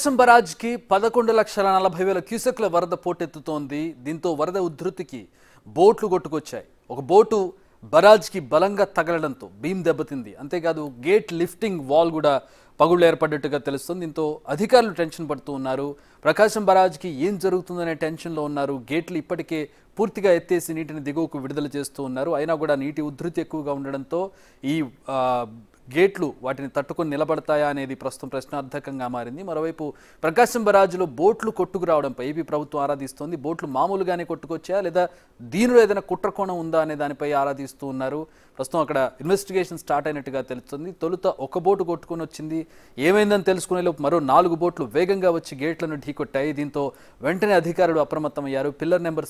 ప్రకాశం బరాజ్కి 11,40,000 క్యూసెక్ల వరద పోటెత్తుతోంది. దీంతో వరద ఉధృతికి బోట్లు కొట్టుకొచ్చాయి. ఒక బోటు బరాజ్కి బలంగా తగలడంతో బీమ్ దెబ్బతింది. అంతేకాదు గేట్ లిఫ్టింగ్ వాల్ కూడా పగుళ్లు ఏర్పడ్డట్టుగా తెలుస్తుంది. దీంతో అధికారులు టెన్షన్ పడుతూ ఉన్నారు. ప్రకాశం బరాజ్కి ఏం జరుగుతుందనే టెన్షన్లో ఉన్నారు. గేట్లు ఇప్పటికే పూర్తిగా ఎత్తేసి నీటిని దిగువకు విడుదల చేస్తూ ఉన్నారు. అయినా కూడా నీటి ఉధృతి ఎక్కువగా ఉండడంతో ఈ గేట్లు వాటిని తట్టుకొని నిలబడతాయా అనేది ప్రస్తుతం ప్రశ్నార్థకంగా మారింది. మరోవైపు ప్రకాశం బరాజ్లో బోట్లు కొట్టుకు రావడంపై ఏపీ ప్రభుత్వం ఆరాధిస్తోంది. బోట్లు మామూలుగానే కొట్టుకొచ్చాయా లేదా దీనిలో ఏదైనా కుట్రకోణం ఉందా అనే దానిపై ఆరాధిస్తూ ఉన్నారు. ప్రస్తుతం అక్కడ ఇన్వెస్టిగేషన్ స్టార్ట్ అయినట్టుగా తెలుస్తుంది. తొలుత ఒక బోటు కొట్టుకొని వచ్చింది. ఏమైందని తెలుసుకునే లోపు మరో 4 బోట్లు వేగంగా వచ్చి గేట్లను ఢీకొట్టాయి. దీంతో వెంటనే అధికారులు అప్రమత్తమయ్యారు. పిల్లర్ నెంబర్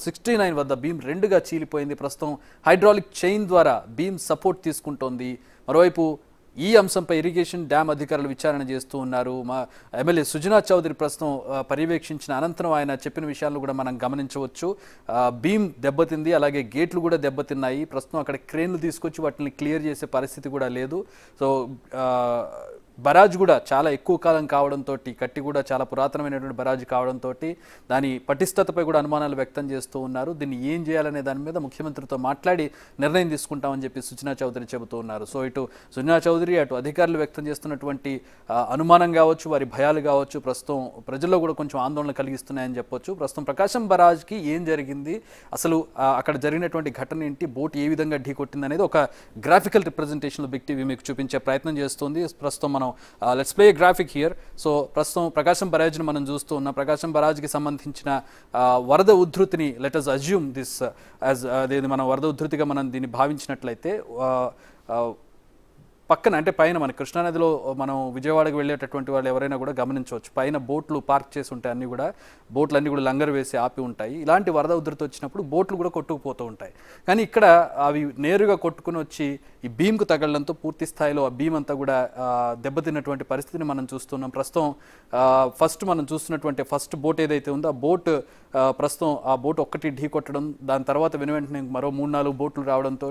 69 వద్ద బీమ్ 2గా చీలిపోయింది. ప్రస్తుతం హైడ్రాలిక్ చైన్ ద్వారా బీమ్ సపోర్ట్ తీసుకుంటోంది. మరోవైపు ఈ అంశంపై ఇరిగేషన్ డ్యామ్ అధికారులు విచారణ చేస్తూ ఉన్నారు. మా ఎమ్మెల్యే సుజనా చౌదరి ప్రస్తుతం పర్యవేక్షించిన అనంతరం ఆయన చెప్పిన విషయాలను కూడా మనం గమనించవచ్చు. బీమ్ దెబ్బతింది, అలాగే గేట్లు కూడా దెబ్బతిన్నాయి. ప్రస్తుతం అక్కడ క్రేన్లు తీసుకొచ్చి వాటిని క్లియర్ చేసే పరిస్థితి కూడా లేదు. సో బరాజ్ కూడా చాలా ఎక్కువ కాలం కావడంతో, కట్టి కూడా చాలా పురాతనమైనటువంటి బరాజ్ కావడంతో దాని పటిష్టతపై కూడా అనుమానాలు వ్యక్తం చేస్తూ ఉన్నారు. దీన్ని ఏం చేయాలనే దాని మీద ముఖ్యమంత్రితో మాట్లాడి నిర్ణయం తీసుకుంటామని చెప్పి సుజనా చౌదరి చెబుతూ ఉన్నారు. సో ఇటు సుజనా చౌదరి అటు అధికారులు వ్యక్తం చేస్తున్నటువంటి అనుమానం కావచ్చు, వారి భయాలు కావచ్చు, ప్రస్తుతం ప్రజల్లో కూడా కొంచెం ఆందోళన కలిగిస్తున్నాయని చెప్పొచ్చు. ప్రస్తుతం ప్రకాశం బరాజ్కి ఏం జరిగింది, అసలు అక్కడ జరిగినటువంటి ఘటన ఏంటి, బోట్ ఏ విధంగా ఢీకొట్టింది అనేది ఒక గ్రాఫికల్ రిప్రజెంటేషన్లో బిగ్ టీవీ మీకు చూపించే ప్రయత్నం చేస్తుంది. ప్రస్తుతం let's play graphic here. So ప్రస్తుతం ప్రకాశం బరాజ్ని మనం చూస్తూ ఉన్నాం. ప్రకాశం బరాజ్కి సంబంధించిన వరద ఉధృతిని let us assume this as అదేది మనం వరద ఉధృతిగా మనం దీన్ని భావించినట్లయితే పక్కన అంటే పైన మన కృష్ణానదిలో మనం విజయవాడకు వెళ్ళేటటువంటి వాళ్ళు ఎవరైనా కూడా గమనించవచ్చు. పైన బోట్లు పార్క్ చేసి ఉంటాయి, అన్నీ కూడా బోట్లు అన్నీ కూడా లంగర్ వేసి ఆపి ఉంటాయి. ఇలాంటి వరద ఉధృతి వచ్చినప్పుడు బోట్లు కూడా కొట్టుకుపోతూ ఉంటాయి. కానీ ఇక్కడ అవి నేరుగా కొట్టుకుని వచ్చి ఈ బీమ్కు తగలడంతో పూర్తి స్థాయిలో ఆ బీమ్ అంతా కూడా దెబ్బతిన్నటువంటి పరిస్థితిని మనం చూస్తున్నాం. ప్రస్తుతం ఫస్ట్ మనం చూస్తున్నటువంటి ఫస్ట్ బోట్ ఏదైతే ఉందో ఆ బోట్ ప్రస్తుతం ఆ బోట్ ఒక్కటి ఢీ కొట్టడం, దాని తర్వాత వెనువెంటనే మరో 3-4 బోట్లు రావడంతో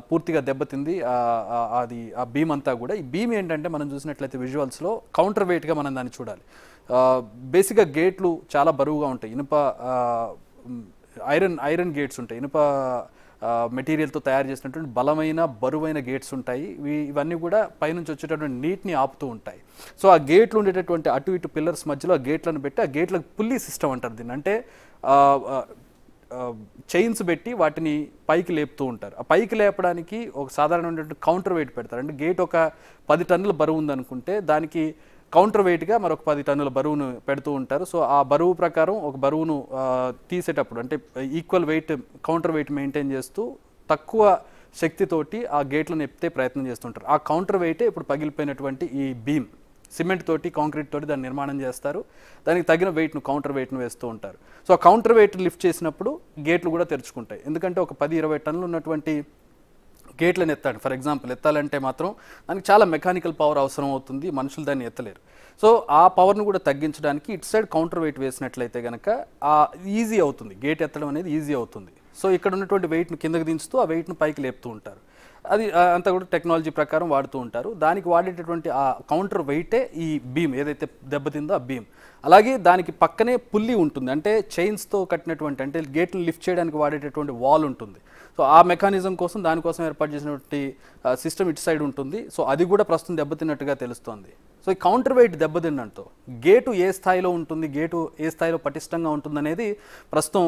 పూర్తిగా దెబ్బతింది అది ఆ బీమ్ అంతా కూడా. ఈ బీమ్ ఏంటంటే మనం చూసినట్లయితే విజువల్స్లో కౌంటర్ వెయిట్గా మనం దాన్ని చూడాలి. బేసిక్గా గేట్లు చాలా బరువుగా ఉంటాయి. ఇనుప ఐరన్ గేట్స్ ఉంటాయి. ఇనుప మెటీరియల్తో తయారు చేసినటువంటి బలమైన బరువైన గేట్స్ ఉంటాయి. ఇవన్నీ కూడా పైనుంచి వచ్చేటటువంటి నీటిని ఆపుతూ ఉంటాయి. సో ఆ గేట్లు ఉండేటటువంటి అటు ఇటు పిల్లర్స్ మధ్యలో ఆ గేట్లను పెట్టి ఆ గేట్లకు పుల్లీ సిస్టమ్ అంటారు దీన్ని. అంటే చైన్స్ పెట్టి వాటిని పైకి లేపుతూ ఉంటారు. ఆ పైకి లేపడానికి ఒక సాధారణమైనటువంటి కౌంటర్ వెయిట్ పెడతారు. అంటే గేట్ ఒక 10 టన్నుల బరువు ఉందనుకుంటే దానికి కౌంటర్ వెయిట్గా మరొక 10 టన్నుల బరువును పెడుతూ ఉంటారు. సో ఆ బరువు ప్రకారం ఒక బరువును తీసేటప్పుడు అంటే equal wait counter weight maintain చేస్తూ తక్కువ శక్తితోటి ఆ గేట్లను ఎత్తే ప్రయత్నం చేస్తుంటారు. ఆ కౌంటర్ వెయిటే ఇప్పుడు పగిలిపోయినటువంటి ఈ బీమ్. సిమెంట్ తోటి కాంక్రీట్ తోటి దాన్ని నిర్మాణం చేస్తారు. దానికి తగిన వెయిట్ను కౌంటర్ వెయిట్ను వేస్తూ ఉంటారు. సో ఆ కౌంటర్ వెయిట్ లిఫ్ట్ చేసినప్పుడు గేట్లు కూడా తెరుచుకుంటాయి. ఎందుకంటే ఒక 10-20 టన్నులు ఉన్నటువంటి గేట్లను ఎత్తాడు ఫర్ ఎగ్జాంపుల్ ఎత్తాలంటే మాత్రం దానికి చాలా మెకానికల్ పవర్ అవసరం అవుతుంది. మనుషులు దాన్ని ఎత్తలేరు. సో ఆ పవర్ను కూడా తగ్గించడానికి ఇటు సైడ్ కౌంటర్ వెయిట్ వేసినట్లయితే కనుక ఈజీ అవుతుంది, గేట్ ఎత్తడం అనేది ఈజీ అవుతుంది. సో ఇక్కడ ఉన్నటువంటి వెయిట్ను కిందకి దించుతూ ఆ వెయిట్ను పైకి లేపుతూ ఉంటారు. అది అంతా కూడా టెక్నాలజీ ప్రకారం వాడుతూ ఉంటారు. దానికి వాడేటటువంటి ఆ కౌంటర్ వెయిటే ఈ బీమ్ ఏదైతే దెబ్బతిందో ఆ బీమ్. అలాగే దానికి పక్కనే పుల్లి ఉంటుంది, అంటే చైన్స్తో కట్టినటువంటి అంటే గేట్ని లిఫ్ట్ చేయడానికి వాడేటటువంటి వాల్ ఉంటుంది. సో ఆ మెకానిజం కోసం దానికోసం ఏర్పాటు చేసినటువంటి సిస్టమ్ ఇటు సైడ్ ఉంటుంది. సో అది కూడా ప్రస్తుతం దెబ్బతిన్నట్టుగా తెలుస్తోంది. సో ఈ కౌంటర్ వెయిట్ దెబ్బతిన్నట్టు గేటు ఏ స్థాయిలో ఉంటుంది, గేటు ఏ స్థాయిలో పటిష్టంగా ఉంటుందనేది ప్రస్తుతం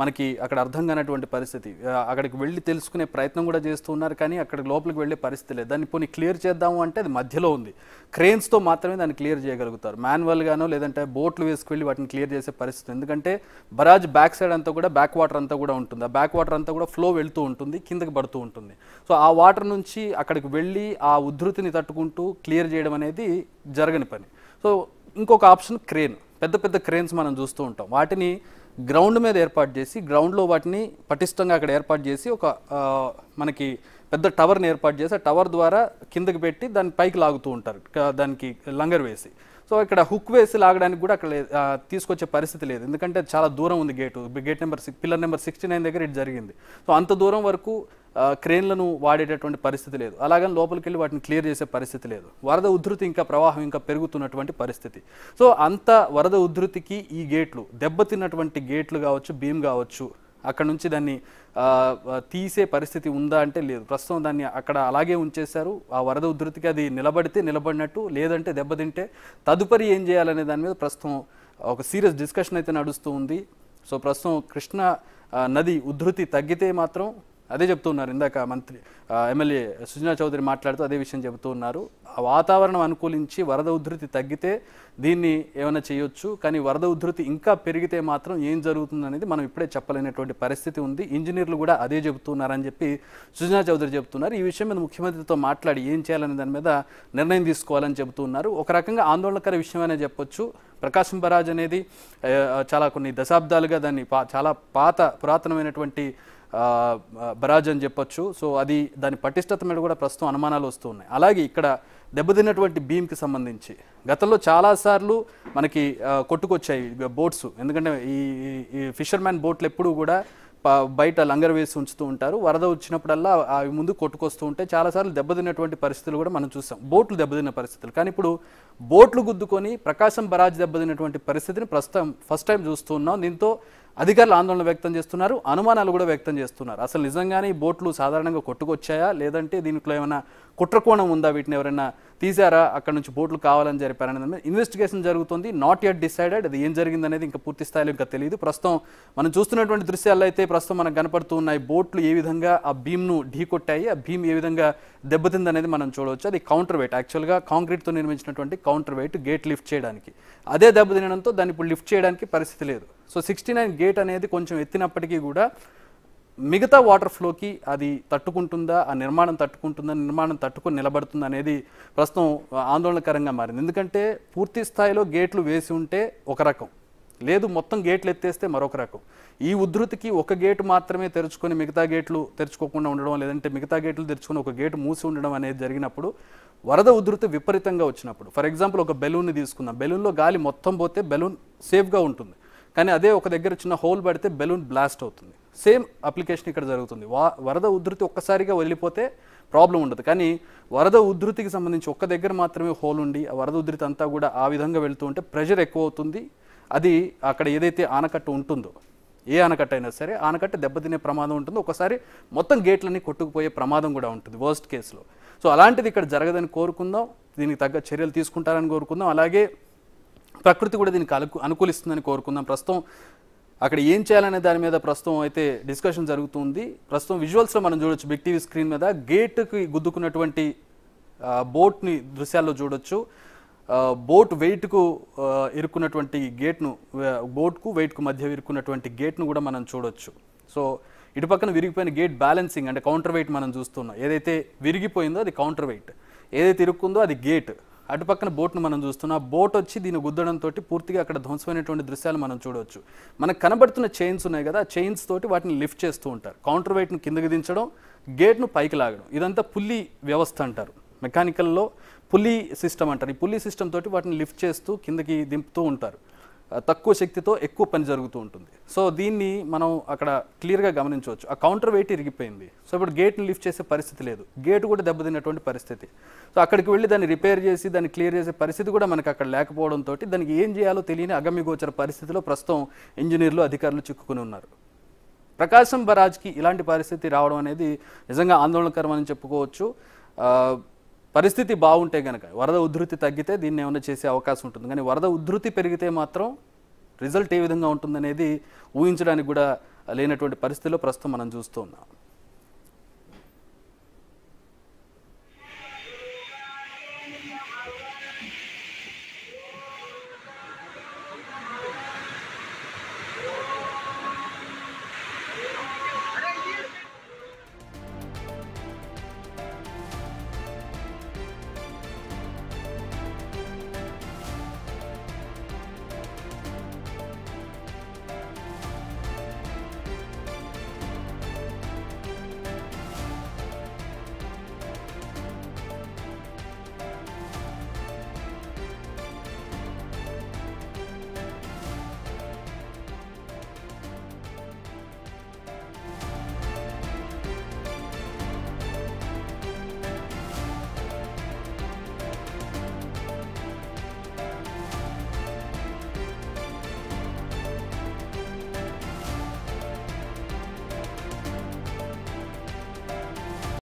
మనకి అక్కడ అర్థం కానటువంటి పరిస్థితి. అక్కడికి వెళ్ళి తెలుసుకునే ప్రయత్నం కూడా చేస్తూ ఉన్నారు, కానీ అక్కడ లోపలికి వెళ్ళే పరిస్థితి లేదు. దాన్ని పోనీ క్లియర్ చేద్దాము అంటే అది మధ్యలో ఉంది. క్రేన్స్తో మాత్రమే దాన్ని క్లియర్ చేయగలుగుతారు. మాన్యువల్గానో లేదంటే బోట్లు వేసుకువెళ్ళి వాటిని క్లియర్ చేసే పరిస్థితి. ఎందుకంటే బరాజ్ బ్యాక్ సైడ్ అంతా కూడా బ్యాక్ వాటర్ అంతా కూడా ఉంటుంది. ఆ బ్యాక్ వాటర్ అంతా కూడా ఫ్లో వెళ్తూ ఉంటుంది, కిందకి పడుతూ ఉంటుంది. సో ఆ వాటర్ నుంచి అక్కడికి వెళ్ళి ఆ ఉధృతిని తట్టుకుంటూ క్లియర్ చేయడం అనేది జరగని పని. సో ఇంకొక ఆప్షన్ క్రేన్. పెద్ద పెద్ద క్రేన్స్ మనం చూస్తూ ఉంటాం. వాటిని గ్రౌండ్ మీద ఏర్పాటు చేసి గ్రౌండ్లో వాటిని పటిష్టంగా అక్కడ ఏర్పాటు చేసి ఒక మనకి పెద్ద టవర్ని ఏర్పాటు చేసి ఆ టవర్ ద్వారా కిందకి పెట్టి దాన్ని పైకి లాగుతూ ఉంటారు, దానికి లంగర్ వేసి. సో ఇక్కడ హుక్ వేసి లాగడానికి కూడా అక్కడ తీసుకొచ్చే పరిస్థితి లేదు, ఎందుకంటే చాలా దూరం ఉంది గేట్ నెంబర్ పిల్లర్ నెంబర్ 69 దగ్గర ఇది జరిగింది. సో అంత దూరం వరకు క్రేన్లను వాడేటటువంటి పరిస్థితి లేదు, అలాగని లోపలికి వెళ్ళి వాటిని క్లియర్ చేసే పరిస్థితి లేదు. వరద ఉధృతి ఇంకా ప్రవాహం ఇంకా పెరుగుతున్నటువంటి పరిస్థితి. సో అంత వరద ఉధృతికి ఈ గేట్లు దెబ్బతిన్నటువంటి గేట్లు కావచ్చు, బీమ్ కావచ్చు, అక్కడ నుంచి దాన్ని తీసే పరిస్థితి ఉందా అంటే లేదు. ప్రస్తుతం దాన్ని అక్కడ అలాగే ఉంచేశారు. ఆ వరద ఉధృతికి అది నిలబడితే నిలబడినట్టు, లేదంటే దెబ్బతింటే తదుపరి ఏం చేయాలనే దాని మీద ప్రస్తుతం ఒక సీరియస్ డిస్కషన్ అయితే నడుస్తూ ఉంది. సో ప్రస్తుతం కృష్ణా నది ఉధృతి తగ్గితే మాత్రం అదే చెప్తున్నారు, ఇందాక మంత్రి ఎమ్మెల్యే సుజనా చౌదరి మాట్లాడుతూ అదే విషయం చెబుతూ ఉన్నారు. ఆ వాతావరణం అనుకూలించి వరద ఉధృతి తగ్గితే దీన్ని ఏమైనా చేయొచ్చు, కానీ వరద ఉధృతి ఇంకా పెరిగితే మాత్రం ఏం జరుగుతుంది అనేది మనం ఇప్పుడే చెప్పలేనటువంటి పరిస్థితి ఉంది. ఇంజనీర్లు కూడా అదే చెబుతున్నారని చెప్పి సుజనా చౌదరి చెబుతున్నారు. ఈ విషయం మీద ముఖ్యమంత్రితో మాట్లాడి ఏం చేయాలనే దాని మీద నిర్ణయం తీసుకోవాలని చెబుతున్నారు. ఒక రకంగా ఆందోళనకర విషయమనే చెప్పొచ్చు. ప్రకాశం బరాజ్ అనేది చాలా కొన్ని దశాబ్దాలుగా దాన్ని చాలా పురాతనమైనటువంటి బరాజ్ అని చెప్పొచ్చు. సో అది దాని పటిష్టత మీద కూడా ప్రస్తుతం అనుమానాలు వస్తూ ఉన్నాయి. అలాగే ఇక్కడ దెబ్బతిన్నటువంటి బీమ్కి సంబంధించి గతంలో చాలాసార్లు మనకి కొట్టుకొచ్చాయి బోట్స్, ఎందుకంటే ఈ ఫిషర్మ్యాన్ బోట్లు ఎప్పుడూ కూడా బయట లంగర్ వేసి ఉంచుతూ ఉంటారు. వరద వచ్చినప్పుడల్లా అవి ముందు కొట్టుకొస్తూ ఉంటే చాలాసార్లు దెబ్బతిన్నటువంటి పరిస్థితులు కూడా మనం చూసాం, బోట్లు దెబ్బతిన్న పరిస్థితులు. కానీ ఇప్పుడు బోట్లు గుద్దుకొని ప్రకాశం బరాజ్ దెబ్బతిన్నటువంటి పరిస్థితిని ప్రస్తుతం ఫస్ట్ టైం చూస్తూ ఉన్నాం. దీంతో అధికారులు ఆందోళన వ్యక్తం చేస్తున్నారు, అనుమానాలు కూడా వ్యక్తం చేస్తున్నారు. అసలు నిజంగానే ఈ బోట్లు సాధారణంగా కొట్టుకొచ్చాయా, లేదంటే దీంట్లో ఏమైనా కుట్రకోణం ఉందా, వీటిని ఎవరైనా తీసారా, అక్కడ నుంచి బోట్లు కావాలని జరిపారనేది ఇన్వెస్టిగేషన్ జరుగుతుంది. నాట్ యట్ డిసైడెడ్, అది ఏం జరిగిందనేది ఇంకా పూర్తి స్థాయిలో ఇంకా తెలియదు. ప్రస్తుతం మనం చూస్తున్నటువంటి దృశ్యాల్లో అయితే ప్రస్తుతం మనకు కనపడుతూ ఉన్నాయి బోట్లు ఏ విధంగా ఆ భీమ్ను ఢీకొట్టాయి, ఆ భీమ్ ఏ విధంగా దెబ్బతిందనేది మనం చూడవచ్చు. అది కౌంటర్ వెయిట్, యాక్చువల్గా కాంక్రీట్తో నిర్మించినటువంటి కౌంటర్ వెయిట్ గేట్ లిఫ్ట్ చేయడానికి. అదే దెబ్బతినడంతో దాన్ని ఇప్పుడు లిఫ్ట్ చేయడానికి పరిస్థితి లేదు. సో 69 గేట్ అనేది కొంచెం ఎత్తినప్పటికీ కూడా మిగతా వాటర్ ఫ్లోకి అది తట్టుకుంటుందా, ఆ నిర్మాణం తట్టుకుంటుందా, నిర్మాణం తట్టుకొని నిలబడుతుందా అనేది ప్రస్తుతం ఆందోళనకరంగా మారింది. ఎందుకంటే పూర్తి స్థాయిలో గేట్లు వేసి ఉంటే ఒక రకం, లేదు మొత్తం గేట్లు ఎత్తేస్తే మరొక రకం. ఈ ఉధృతికి ఒక గేటు మాత్రమే తెరుచుకొని మిగతా గేట్లు తెరుచుకోకుండా ఉండడం, లేదంటే మిగతా గేట్లు తెరుచుకొని ఒక గేటు మూసి ఉండడం అనేది జరిగినప్పుడు వరద ఉధృతి విపరీతంగా వచ్చినప్పుడు, ఫర్ ఎగ్జాంపుల్ ఒక బెలూన్ని తీసుకుందాం, బెలూన్లో గాలి మొత్తం పోతే బెలూన్ సేఫ్గా ఉంటుంది, కానీ అదే ఒక దగ్గర చిన్న హోల్ పడితే బెలూన్ బ్లాస్ట్ అవుతుంది. సేమ్ అప్లికేషన్ ఇక్కడ జరుగుతుంది. వరద ఉధృతి ఒక్కసారిగా వెళ్ళిపోతే ప్రాబ్లం ఉండదు, కానీ వరద ఉధృతికి సంబంధించి ఒక్క దగ్గర మాత్రమే హోల్ ఉండి ఆ వరద ఉధృతి అంతా కూడా ఆ విధంగా వెళ్తూ ఉంటే ప్రెషర్ ఎక్కువ అవుతుంది. అది అక్కడ ఏదైతే ఆనకట్ట ఉంటుందో, ఏ ఆనకట్ట అయినా సరే ఆనకట్ట దెబ్బతినే ప్రమాదం ఉంటుంది, ఒకసారి మొత్తం గేట్లన్నీ కొట్టుకుపోయే ప్రమాదం కూడా ఉంటుంది వర్స్ట్ కేసులో. సో అలాంటిది ఇక్కడ జరగదని కోరుకుందాం, దీనికి తగ్గ చర్యలు తీసుకుంటారని కోరుకుందాం. అలాగే ప్రకృతి కూడా దీనికి అనుకూలిస్తుందని కోరుకుందాం. ప్రస్తుతం అక్కడ ఏం చేయాలనే దాని మీద ప్రస్తుతం అయితే డిస్కషన్ జరుగుతుంది. ప్రస్తుతం విజువల్స్లో మనం చూడొచ్చు, బిగ్ టీవీ స్క్రీన్ మీద గేటుకి గుద్దుకున్నటువంటి బోట్ని దృశ్యాల్లో చూడొచ్చు. బోట్ వెయిట్కు ఇరుక్కున్నటువంటి గేట్ను, బోట్కు వెయిట్కు మధ్య ఇరుక్కున్నటువంటి గేట్ను కూడా మనం చూడొచ్చు. సో ఇటు పక్కన విరిగిపోయిన గేట్ బ్యాలెన్సింగ్ అంటే కౌంటర్ వెయిట్ మనం చూస్తున్నాం. ఏదైతే విరిగిపోయిందో అది కౌంటర్ వెయిట్, ఏదైతే ఇరుక్కుందో అది గేట్. అటుపక్కన బోట్ను మనం చూస్తున్నాం. బోట్ వచ్చి దీన్ని గుద్దడంతో పూర్తిగా అక్కడ ధ్వంసమైనటువంటి దృశ్యాలు మనం చూడవచ్చు. మనకు కనబడుతున్న చైన్స్ ఉన్నాయి కదా, ఆ చైన్స్ తోటి వాటిని లిఫ్ట్ చేస్తూ ఉంటారు. కౌంటర్ వెయిట్ను కిందకి దించడం, గేట్ను పైకి లాగడం, ఇదంతా పుల్లీ వ్యవస్థ అంటారు. మెకానికల్లో పుల్లీ సిస్టమ్ అంటారు. ఈ పుల్లీ సిస్టమ్ తోటి వాటిని లిఫ్ట్ చేస్తూ కిందకి దింపుతూ ఉంటారు. తక్కువ శక్తితో ఎక్కువ పని జరుగుతూ ఉంటుంది. సో దీన్ని మనం అక్కడ క్లియర్గా గమనించవచ్చు. ఆ కౌంటర్ వెయిట్ ఇరిగిపోయింది. సో ఇప్పుడు గేట్ని లిఫ్ట్ చేసే పరిస్థితి లేదు, గేట్ కూడా దెబ్బతిన్నటువంటి పరిస్థితి. సో అక్కడికి వెళ్ళి దాన్ని రిపేర్ చేసి దాన్ని క్లియర్ చేసే పరిస్థితి కూడా మనకు అక్కడ లేకపోవడంతో దానికి ఏం చేయాలో తెలియని అగమ్యగోచర పరిస్థితిలో ప్రస్తుతం ఇంజనీర్లు అధికారులు చిక్కుకుని ఉన్నారు. ప్రకాశం బరాజ్కి ఇలాంటి పరిస్థితి రావడం అనేది నిజంగా ఆందోళనకరం అని చెప్పుకోవచ్చు. పరిస్థితి బాగుంటే కనుక, వరద ఉధృతి తగ్గితే దీన్ని ఏమైనా చేసే అవకాశం ఉంటుంది, కానీ వరద ఉధృతి పెరిగితే మాత్రం రిజల్ట్ ఏ విధంగా ఉంటుందనేది ఊహించడానికి కూడా లేనటువంటి పరిస్థితిలో ప్రస్తుతం మనం చూస్తూ ఉన్నాం.